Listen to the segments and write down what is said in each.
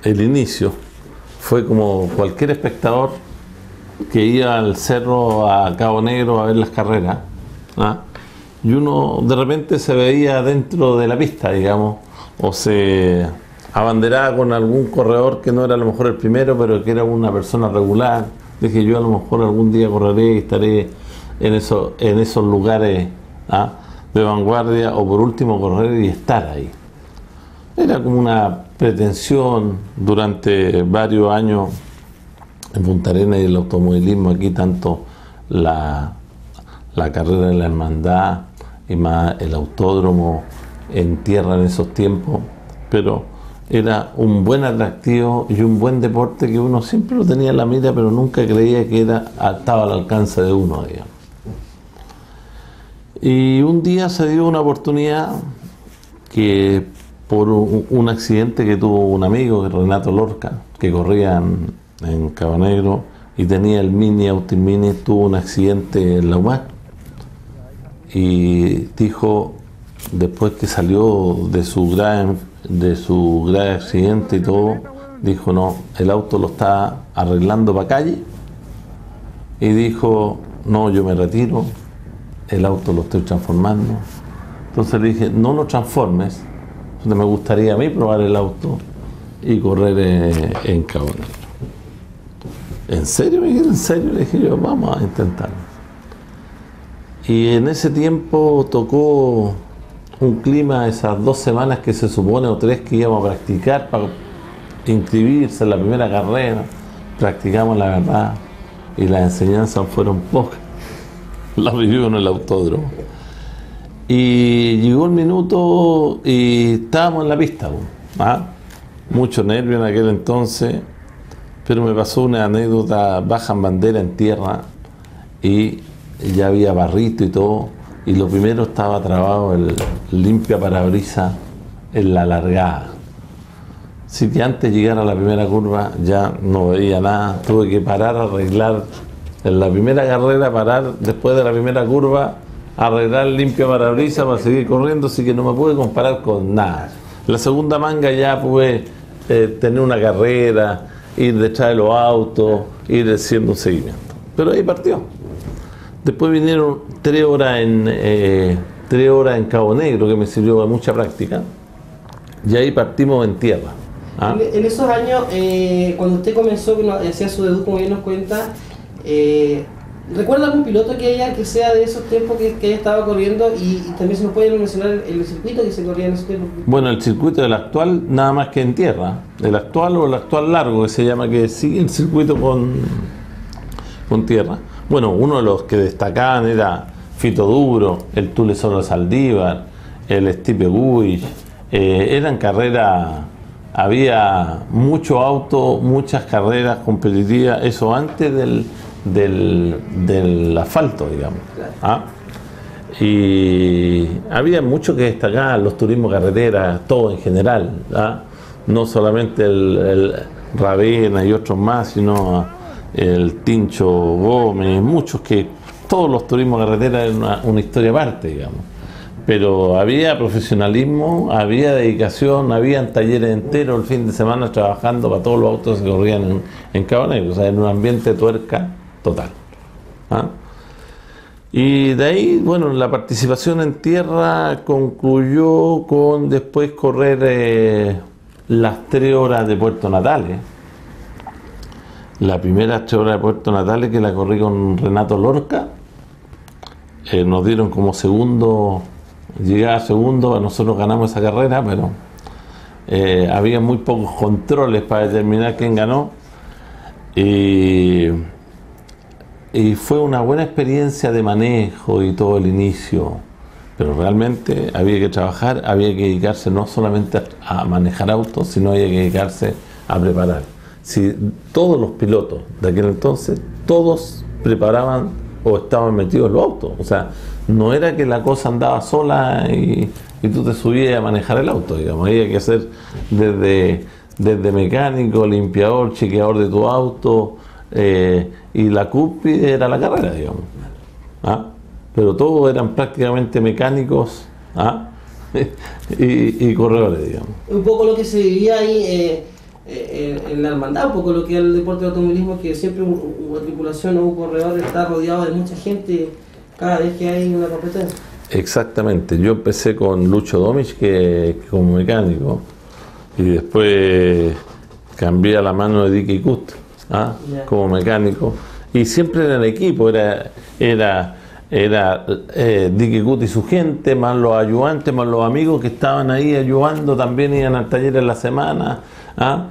el inicio fue como cualquier espectador que iba al cerro a Cabo Negro a ver las carreras, ¿ah? Y uno de repente se veía dentro de la pista, digamos, o se abanderaba con algún corredor que no era a lo mejor el primero, pero que era una persona regular. Dije, yo a lo mejor algún día correré y estaré en esos lugares, ¿ah?, de vanguardia, o por último correr y estar ahí. Era como una pretensión durante varios años en Punta Arenas y el automovilismo aquí, tanto la carrera de la hermandad y más el autódromo en tierra en esos tiempos, pero era un buen atractivo y un buen deporte que uno siempre lo tenía en la mira, pero nunca creía que estaba al alcance de uno, digamos. Y un día se dio una oportunidad que por un accidente que tuvo un amigo, Renato Lorca, que corría en Cabo Negro y tenía el Mini Autimini, tuvo un accidente en la UMAC y dijo, después que salió de su grave accidente y todo, dijo, no, el auto lo está arreglando para calle, y dijo, no, yo me retiro, el auto lo estoy transformando. Entonces le dije, no lo transformes, me gustaría a mí probar el auto y correr en Cabo Negro. ¿En serio, Miguel? ¿En serio? Le dije yo, vamos a intentarlo. Y en ese tiempo tocó un clima, esas 2 semanas que se supone, o 3, que íbamos a practicar para inscribirse en la primera carrera. Practicamos, la verdad, y las enseñanzas fueron pocas. Las vivimos en el autódromo. Y llegó el minuto y estábamos en la pista, ¿ah? Mucho nervio en aquel entonces, pero me pasó una anécdota. Bajan bandera en tierra y ya había barrito y todo, y lo primero estaba trabado el limpia parabrisas en la largada. Así que antes de llegar a la primera curva ya no veía nada, tuve que parar a arreglar en la primera carrera, parar después de la primera curva, arreglar el limpia parabrisas para seguir corriendo, así que no me pude comparar con nada. La segunda manga ya pude tener una carrera, ir detrás de los autos, ir haciendo un seguimiento. Pero ahí partió. Después vinieron 3 horas en Cabo Negro, que me sirvió de mucha práctica, y ahí partimos en tierra. ¿Ah? En esos años, cuando usted comenzó, que hacía su debut, como bien nos cuenta, ¿recuerda algún piloto que sea de esos tiempos que haya estado corriendo? Y también se nos puede mencionar el circuito que se corría en esos tiempos. Bueno, el circuito del actual, nada más que en tierra. El actual, o el actual largo, que se llama, que sigue el circuito con tierra. Bueno, uno de los que destacaban era Fito Duro, el Tule Solo Saldívar, el Stipe Guich. Eran carreras, había mucho auto, muchas carreras competitivas, eso antes del asfalto, digamos. ¿Ah? Y había mucho que destacar, los turismos carreteras, todo en general, ¿ah? No solamente el Ravena y otros más, sino el Tincho Gómez, muchos, que todos los turismos carreteras eran una historia aparte, digamos. Pero había profesionalismo, había dedicación, habían talleres enteros el fin de semana trabajando para todos los autos que corrían en Cabo Negro, o sea, en un ambiente de tuerca total. ¿Ah? Y de ahí, bueno, la participación en tierra concluyó con después correr las 3 horas de Puerto Natales. La primera 3 horas de Puerto Natales, que la corrí con Renato Lorca, nos dieron como segundo, llegaba segundo, nosotros ganamos esa carrera, pero había muy pocos controles para determinar quién ganó, y fue una buena experiencia de manejo y todo el inicio, pero realmente había que trabajar, había que dedicarse no solamente a manejar autos, sino había que dedicarse a preparar. Si todos los pilotos de aquel entonces, todos preparaban o estaban metidos en los autos, o sea, no era que la cosa andaba sola y tú te subías a manejar el auto, digamos. Había que hacer desde mecánico, limpiador, chequeador de tu auto, y la cúspide era la carrera, digamos. ¿Ah? Pero todos eran prácticamente mecánicos, ¿ah? y corredores, digamos. Un poco lo que se vivía ahí en la hermandad, un poco lo que es el deporte de automovilismo, que siempre una tripulación o un corredor está rodeado de mucha gente cada vez que hay una competencia. Exactamente, yo empecé con Lucho Domich que como mecánico y después cambié a la mano de Dicky Cut como mecánico y siempre en el equipo era Dicky Cut y su gente, más los ayudantes, más los amigos que estaban ahí ayudando, también iban al taller en la semana a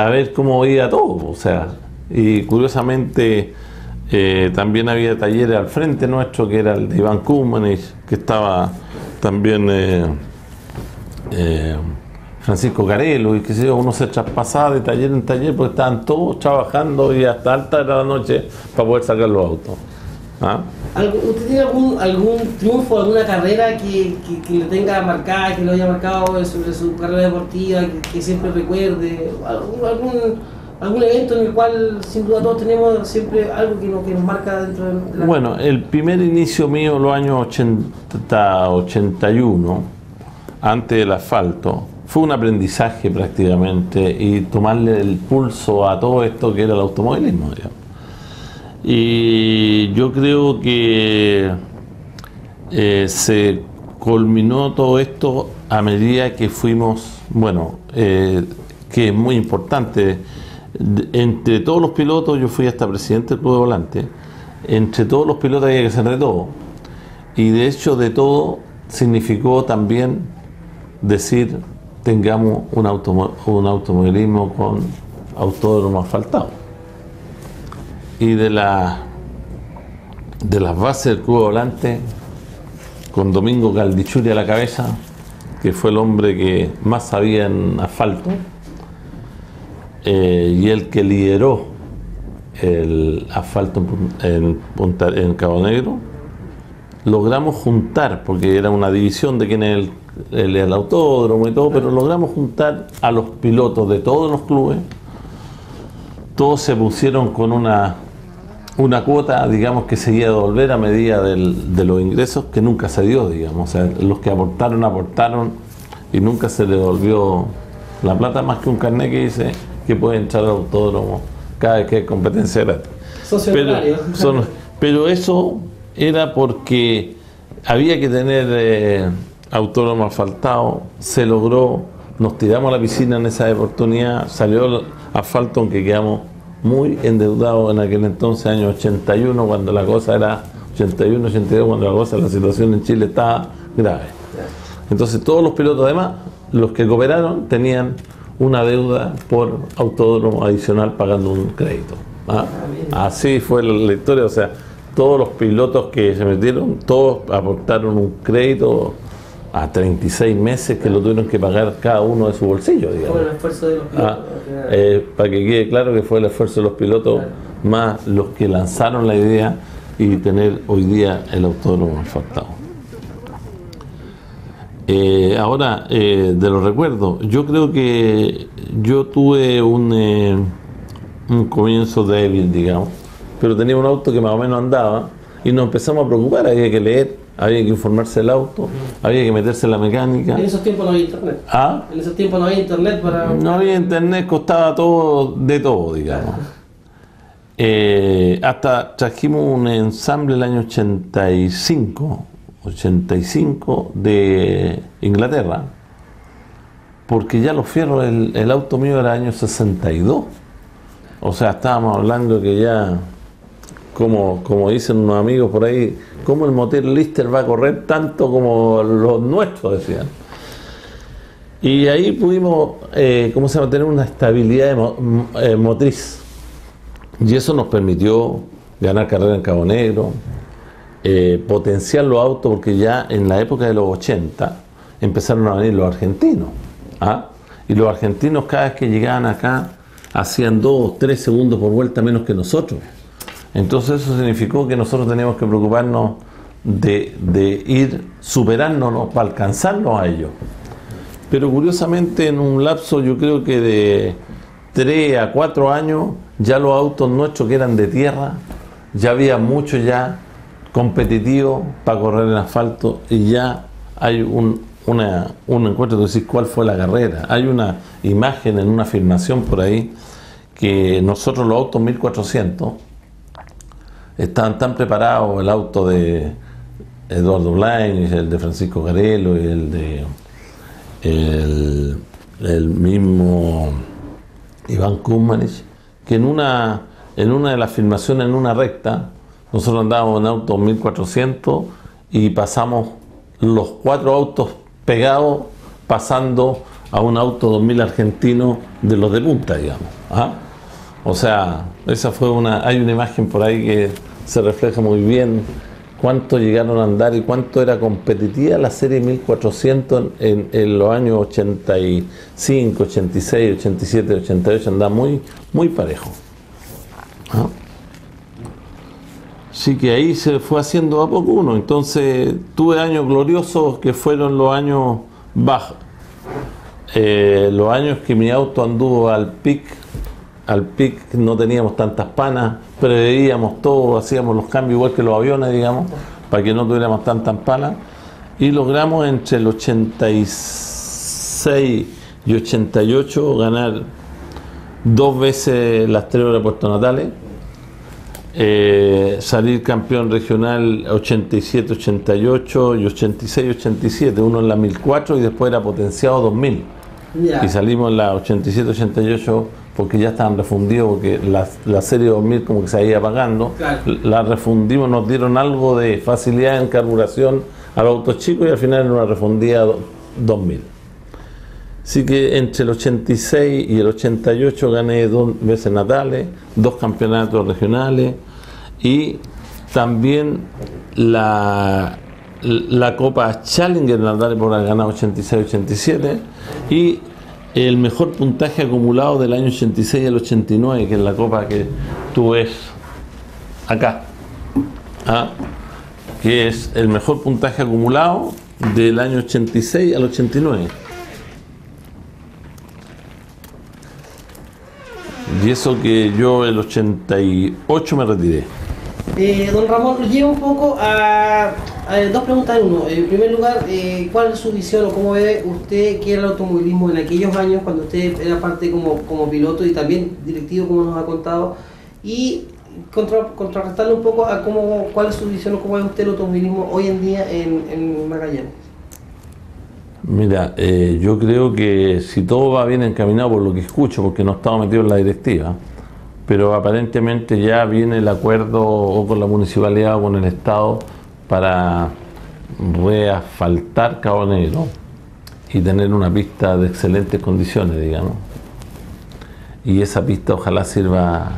ver cómo iba todo, o sea, y curiosamente también había talleres al frente nuestro, que era el de Iván Kumanich, que estaba también Francisco Carelo, y que sé yo, uno se traspasaba de taller en taller porque estaban todos trabajando y hasta alta de la noche para poder sacar los autos. ¿Usted tiene algún triunfo, alguna carrera que le tenga marcada, que lo haya marcado sobre su carrera deportiva, que siempre recuerde? ¿Algún evento en el cual sin duda todos tenemos siempre algo que nos marca dentro de la... Bueno, el primer inicio mío, los años 80-81, antes del asfalto, fue un aprendizaje prácticamente y tomarle el pulso a todo esto que era el automovilismo, digamos. Y yo creo que se culminó todo esto a medida que fuimos, bueno, que es muy importante, entre todos los pilotos, yo fui hasta presidente del Club de Volante, entre todos los pilotos había que hacer de todo, y de hecho de todo significó también decir tengamos un automovilismo con autódromo asfaltado. Y de las bases del Club de Volante, con Domingo Caldichuri a la cabeza, que fue el hombre que más sabía en asfalto, y el que lideró el asfalto en Cabo Negro, logramos juntar, porque era una división de quién es el autódromo y todo, pero logramos juntar a los pilotos de todos los clubes. Todos se pusieron con una cuota, digamos, que se iba a devolver a medida de los ingresos, que nunca se dio, digamos. O sea, los que aportaron y nunca se le devolvió la plata, más que un carnet que dice que puede entrar al autódromo cada vez que hay competencia gratis. Pero eso era porque había que tener autódromo asfaltado, se logró, nos tiramos a la piscina en esa oportunidad, salió el asfalto, aunque quedamos muy endeudados en aquel entonces, año 81, cuando la cosa era 81, 82, cuando la situación en Chile estaba grave. Entonces todos los pilotos, además, los que cooperaron, tenían una deuda por autódromo adicional pagando un crédito. Así fue la historia, o sea, todos los pilotos que se metieron, todos aportaron un crédito a 36 meses que lo tuvieron que pagar cada uno de su bolsillo, digamos. Fue el esfuerzo de los pilotos. Para que quede claro que fue el esfuerzo de los pilotos, claro, más los que lanzaron la idea y tener hoy día el autódromo asfaltado. Ahora, de los recuerdos, yo creo que yo tuve un comienzo débil, digamos, pero tenía un auto que más o menos andaba y nos empezamos a preocupar, había que leer, había que informarse del auto, había que meterse en la mecánica. En esos tiempos no había internet. En esos tiempos no había internet para... No había internet, costaba todo, de todo, digamos. Hasta trajimos un ensamble el año 85 de Inglaterra, porque ya los fierros, el auto mío era año 62. O sea, estábamos hablando que ya, como dicen unos amigos por ahí, ¿cómo el motor Lister va a correr tanto como los nuestros? Decían. Y ahí pudimos, tener una estabilidad motriz. Y eso nos permitió ganar carrera en Cabo Negro, potenciar los autos, porque ya en la época de los 80 empezaron a venir los argentinos. Y los argentinos cada vez que llegaban acá hacían 2 o 3 segundos por vuelta menos que nosotros. Entonces eso significó que nosotros teníamos que preocuparnos de ir superándonos para alcanzarnos a ellos. Pero curiosamente en un lapso, yo creo que de 3 a 4 años, ya los autos nuestros que eran de tierra, ya había mucho ya competitivo para correr en asfalto, y ya hay un encuentro de decir cuál fue la carrera. Hay una imagen en una filmación por ahí que nosotros los autos 1400 estaban tan preparados, el auto de Eduardo Blain, el de Francisco Garelo y el de el mismo Iván Kuzmanich, que en una de las filmaciones, en una recta, nosotros andábamos en auto 1400 y pasamos los 4 autos pegados pasando a un auto 2000 argentino de los de punta, digamos. ¿Ah? O sea, esa fue hay una imagen por ahí que se refleja muy bien cuánto llegaron a andar y cuánto era competitiva la serie 1400 en los años 85, 86, 87, 88, andaba muy parejo. ¿Ah? Sí, que ahí se fue haciendo a poco uno. Entonces tuve años gloriosos que fueron los años bajos, los años que mi auto anduvo al pic no teníamos tantas panas, preveíamos todo, hacíamos los cambios igual que los aviones, digamos, para que no tuviéramos tantas panas, y logramos entre el 86 y 88 ganar 2 veces las 3 horas de Puerto Natales, salir campeón regional 87, 88 y 86, 87, uno en la 1004 y después era potenciado 2000. Yeah. Y salimos en la 87, 88 porque ya estaban refundidos, porque la serie 2000 como que se iba apagando. Claro. La refundimos, nos dieron algo de facilidad en carburación a los autos chicos y al final era una refundida 2000. Así que entre el 86 y el 88 gané 2 veces Natales, 2 campeonatos regionales y también la Copa Challenger Natales por haber ganado 86-87 y el mejor puntaje acumulado del año 86 al 89, que es la Copa que tú ves acá, que es el mejor puntaje acumulado del año 86 al 89. Y eso que yo el 88 me retiré. Don Ramón, nos lleva un poco a 2 preguntas en uno. En primer lugar, ¿cuál es su visión o cómo ve usted que era el automovilismo en aquellos años cuando usted era parte como piloto y también directivo, como nos ha contado? Y contrarrestarle un poco a cuál es su visión o cómo ve usted el automovilismo hoy en día en Magallanes. Mira, yo creo que si todo va bien encaminado por lo que escucho, porque no estaba metido en la directiva, pero aparentemente ya viene el acuerdo o con la municipalidad o con el Estado para reasfaltar Cabo Negro y tener una pista de excelentes condiciones, digamos. Y esa pista ojalá sirva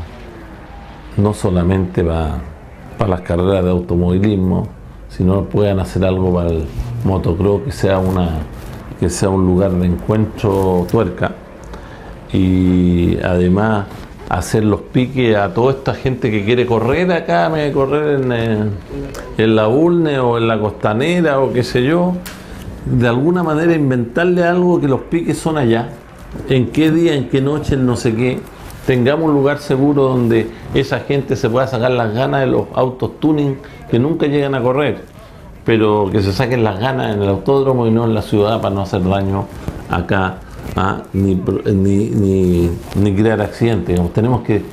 no solamente para las carreras de automovilismo, sino puedan hacer algo para el motocross, que sea un lugar de encuentro tuerca, y además hacer los piques a toda esta gente que quiere correr acá, me correr en la Bulne o en la Costanera o qué sé yo, de alguna manera inventarle algo que los piques son allá, en qué día, en qué noche, en no sé qué, tengamos un lugar seguro donde esa gente se pueda sacar las ganas de los autos tuning que nunca llegan a correr, pero que se saquen las ganas en el autódromo y no en la ciudad para no hacer daño acá. Ni crear accidentes, digamos. Tenemos que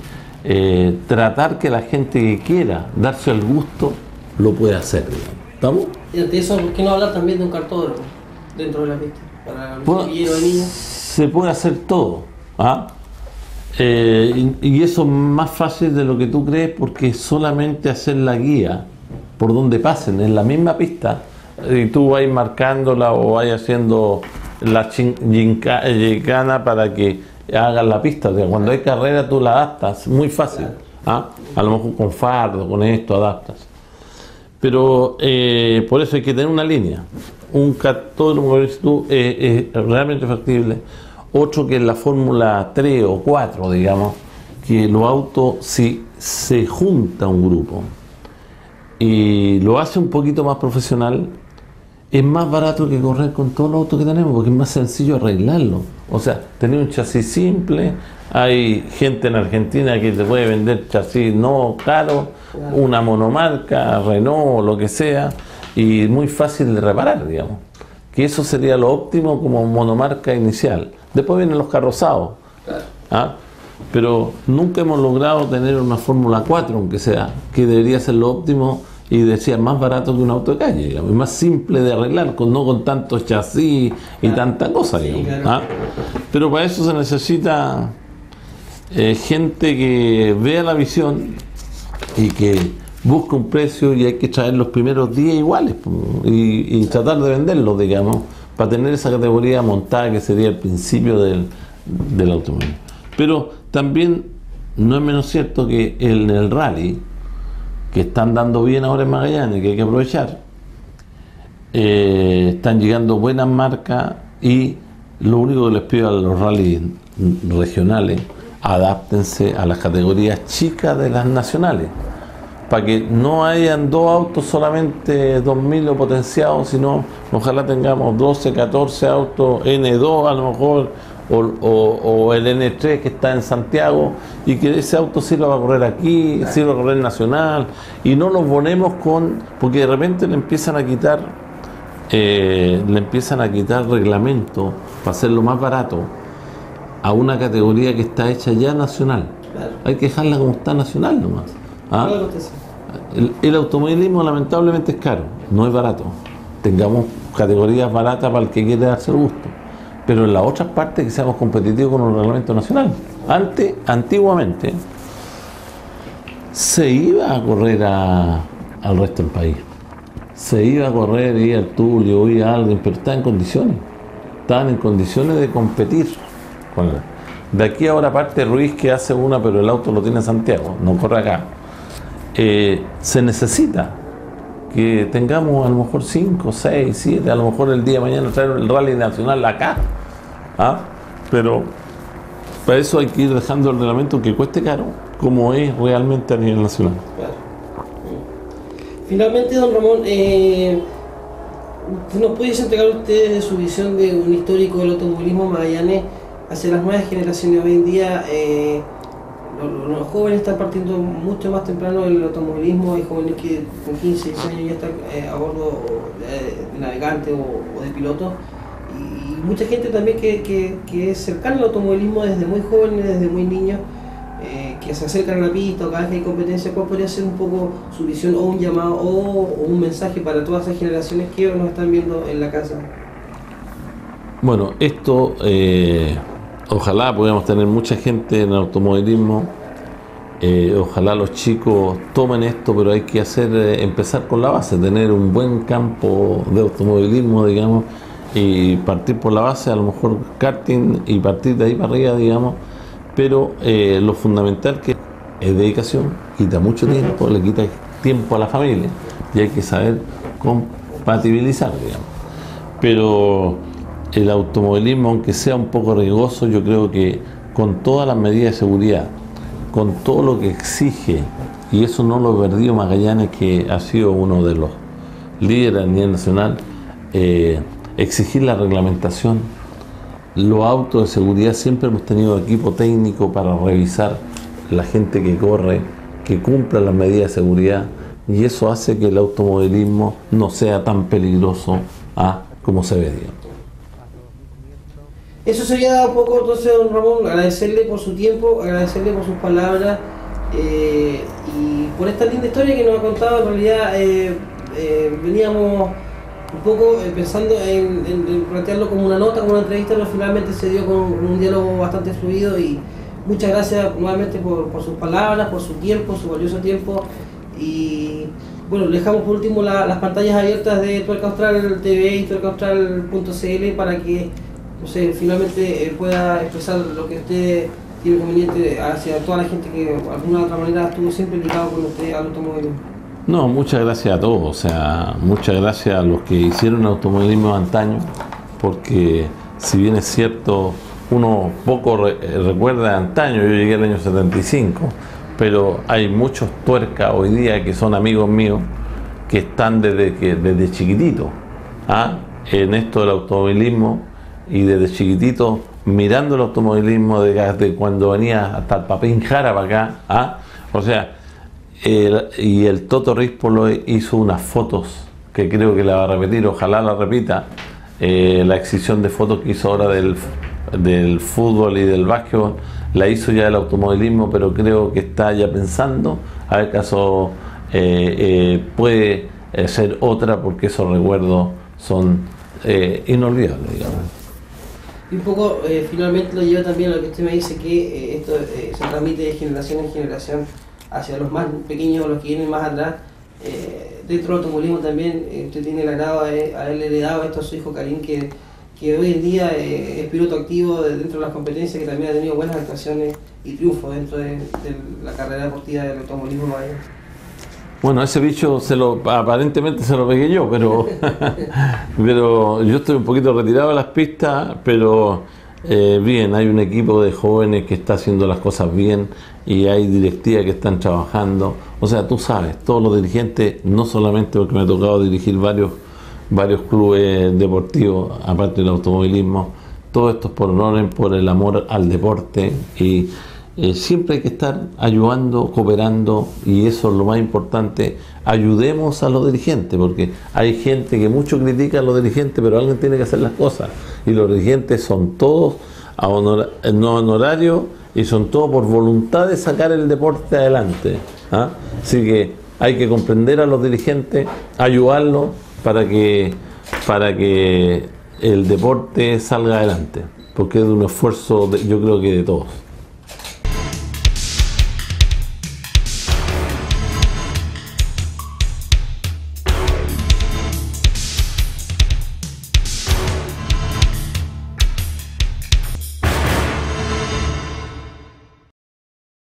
tratar que la gente que quiera darse el gusto lo pueda hacer, digamos. ¿Estamos? Y ante eso, ¿por qué no hablar también de un cartódromo dentro de la pista? Para el semillero de niños. Se puede hacer todo, y eso es más fácil de lo que tú crees, porque solamente hacer la guía por donde pasen en la misma pista y tú vas marcándola o vas haciendo la gincana para que hagan la pista. O sea, cuando hay carrera tú la adaptas muy fácil, a lo mejor con fardo, con esto adaptas, pero por eso hay que tener una línea, un cartódromo es realmente factible. Otro que es la Fórmula 3 o 4, digamos, que los autos, si se junta un grupo y lo hace un poquito más profesional, es más barato que correr con todos los autos que tenemos, porque es más sencillo arreglarlo. O sea, tener un chasis simple, hay gente en Argentina que te puede vender chasis no caro, una monomarca, Renault o lo que sea, y muy fácil de reparar, digamos. que eso sería lo óptimo como monomarca inicial. Después vienen los carrozados, ¿ah? Pero nunca hemos logrado tener una Fórmula 4, aunque sea, que debería ser lo óptimo y decía más barato que un auto de calle, digamos, y más simple de arreglar, no con tantos chasis y tanta cosa, digamos, ¿ah? Pero para eso se necesita gente que vea la visión y que busque un precio, y hay que traer los primeros 10 iguales y tratar de venderlos, digamos, para tener esa categoría montada que sería el principio del automóvil. Pero también no es menos cierto que en el rally, que están dando bien ahora en Magallanes, que hay que aprovechar, están llegando buenas marcas, y lo único que les pido a los rallies regionales, adáptense a las categorías chicas de las nacionales, para que no hayan dos autos solamente 2000 o potenciados, sino ojalá tengamos 12, 14 autos N2 a lo mejor, o el N3 que está en Santiago, y que ese auto sirva para correr aquí, sirva para correr nacional, y no nos ponemos porque de repente le empiezan a quitar reglamento para hacerlo más barato a una categoría que está hecha ya nacional. Claro. Hay que dejarla como está nacional nomás. ¿Ah? El automovilismo lamentablemente es caro, no es barato. Tengamos categorías baratas para el que quiere darse el gusto, pero en las otras partes que seamos competitivos con el reglamento nacional. Antiguamente se iba a correr al resto del país, se iba a correr, iba al Tulio, iba a alguien, pero estaban en condiciones de competir con él. De aquí ahora aparte Ruiz, que hace una, pero el auto lo tiene en Santiago, no corre acá. Se necesita que tengamos a lo mejor 5, 6, 7, a lo mejor el día de mañana traer el rally nacional acá, ¿ah? Pero para eso hay que ir dejando el reglamento que cueste caro, como es realmente a nivel nacional. Claro. Finalmente, don Ramón, ¿nos pudiese entregar usted de su visión de un histórico del automovilismo Magallanes hacia las nuevas generaciones? Hoy en día los jóvenes están partiendo mucho más temprano del automovilismo. Hay jóvenes que con 15, 16 años ya están a bordo de navegantes o de pilotos, y mucha gente también que es cercana al automovilismo desde muy jóvenes, desde muy niños, que se acercan a la pista o cada vez que hay competencia. ¿Cuál podría ser un poco su visión, o un llamado o un mensaje para todas esas generaciones que nos están viendo en la casa? Bueno, esto ojalá podamos tener mucha gente en el automovilismo, ojalá los chicos tomen esto, pero hay que empezar con la base, tener un buen campo de automovilismo, digamos, y partir por la base, a lo mejor karting, y partir de ahí para arriba, digamos, pero lo fundamental que es dedicación, quita mucho tiempo, le quita tiempo a la familia, y hay que saber compatibilizar, digamos. Pero el automovilismo, aunque sea un poco riesgoso, yo creo que con todas las medidas de seguridad, con todo lo que exige, y eso no lo perdió Magallanes, que ha sido uno de los líderes a nivel nacional, exigir la reglamentación, los autos de seguridad, siempre hemos tenido equipo técnico para revisar la gente que corre, que cumpla las medidas de seguridad, y eso hace que el automovilismo no sea tan peligroso como se ve, digamos. Eso sería un poco, entonces, don Ramón, agradecerle por su tiempo, agradecerle por sus palabras, y por esta linda historia que nos ha contado. En realidad veníamos un poco pensando en plantearlo como una nota, como una entrevista, pero finalmente se dio con un diálogo bastante fluido, y muchas gracias nuevamente por sus palabras, por su tiempo, su valioso tiempo. Y bueno, le dejamos por último las pantallas abiertas de Tuerca Austral TV y tuercaaustral.cl para que, no sé, finalmente pueda expresar lo que usted tiene conveniente hacia toda la gente que de alguna u otra manera estuvo siempre ligado con usted al automovilismo. No, muchas gracias a todos, o sea, muchas gracias a los que hicieron automovilismo antaño, porque si bien es cierto, uno poco recuerda de antaño, yo llegué al año 75, pero hay muchos tuercas hoy día que son amigos míos, que están desde chiquitito en esto del automovilismo, y desde chiquitito mirando el automovilismo de cuando venía hasta el Papín Jara para acá, o sea, y el Toto Rispolo hizo unas fotos que creo que la va a repetir, ojalá la repita, La exhibición de fotos que hizo ahora del fútbol y del básquetbol la hizo ya el automovilismo, pero creo que está ya pensando a ver caso puede ser otra, porque esos recuerdos son inolvidables, digamos. Y un poco, finalmente lo lleva también a lo que usted me dice, que esto se transmite de generación en generación hacia los más pequeños o los que vienen más atrás. Dentro del automovilismo también, usted tiene el agrado de haberle heredado esto a su hijo Karim, que hoy en día es piloto activo dentro de las competencias, que también ha tenido buenas actuaciones y triunfos dentro de la carrera deportiva del automovilismo mayor. Bueno, ese bicho aparentemente se lo pegué yo, pero yo estoy un poquito retirado de las pistas, pero bien, hay un equipo de jóvenes que está haciendo las cosas bien y hay directivas que están trabajando. O sea, tú sabes, todos los dirigentes, no solamente porque me ha tocado dirigir varios clubes deportivos, aparte del automovilismo, todo esto es por honor, por el amor al deporte, y siempre hay que estar ayudando, cooperando, y eso es lo más importante. Ayudemos a los dirigentes, porque hay gente que mucho critica a los dirigentes, pero alguien tiene que hacer las cosas, y los dirigentes son todos no honorarios, y son todos por voluntad de sacar el deporte adelante, ¿ah? Así que hay que comprender a los dirigentes, ayudarlos para que el deporte salga adelante, porque es de un esfuerzo yo creo que de todos.